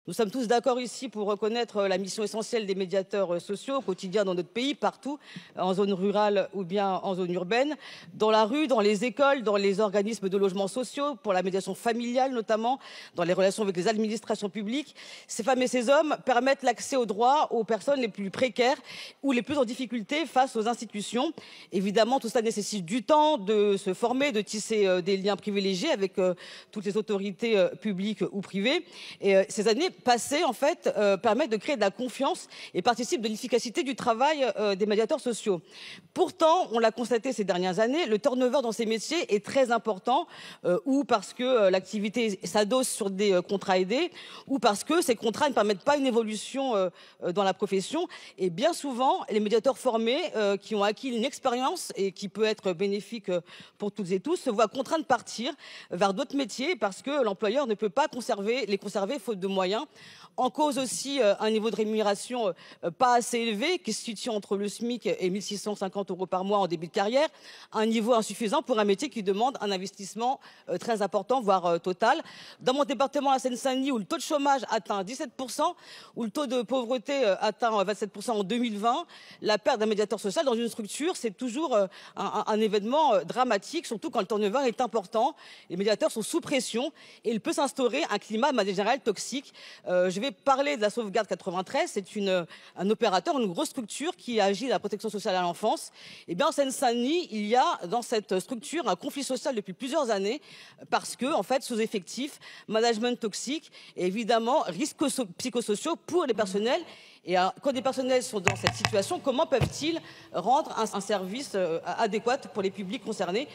Nous sommes tous d'accord ici pour reconnaître la mission essentielle des médiateurs sociaux au quotidien dans notre pays, partout, en zone rurale ou bien en zone urbaine, dans la rue, dans les écoles, dans les organismes de logements sociaux, pour la médiation familiale notamment, dans les relations avec les administrations publiques. Ces femmes et ces hommes permettent l'accès aux droits aux personnes les plus précaires ou les plus en difficulté face aux institutions. Évidemment, tout cela nécessite du temps, de se former, de tisser des liens privilégiés avec toutes les autorités publiques ou privées. Et ces années passées, en fait, permettent de créer de la confiance et participent de l'efficacité du travail des médiateurs sociaux. Pourtant, on l'a constaté ces dernières années, le turnover dans ces métiers est très important, ou parce que l'activité s'adosse sur des contrats aidés, ou parce que ces contrats ne permettent pas une évolution dans la profession. Et bien souvent, les médiateurs formés qui ont acquis une expérience et qui peut être bénéfique pour toutes et tous se voient contraints de partir vers d'autres métiers parce que l'employeur ne peut pas les conserver faute de moyens. En cause aussi un niveau de rémunération pas assez élevé qui se situe entre le SMIC et 1 650 € par mois en début de carrière, un niveau insuffisant pour un métier qui demande un investissement très important, voire total. Dans mon département, la Seine-Saint-Denis, où le taux de chômage atteint 17%, où le taux de pauvreté atteint 27% en 2020, la perte d'un médiateur social dans une structure, c'est toujours un événement dramatique, surtout quand le turnover est important. Les médiateurs sont sous pression et il peut s'instaurer un climat de manière générale toxique. Je vais parler de la sauvegarde 93. C'est un opérateur, une grosse structure qui agit dans la protection sociale à l'enfance. Et bien en Seine-Saint-Denis, il y a dans cette structure un conflit social depuis plusieurs années parce que, en fait, sous-effectif, management toxique et évidemment risques psychosociaux pour les personnels. Et quand des personnels sont dans cette situation, comment peuvent-ils rendre un service adéquat pour les publics concernés?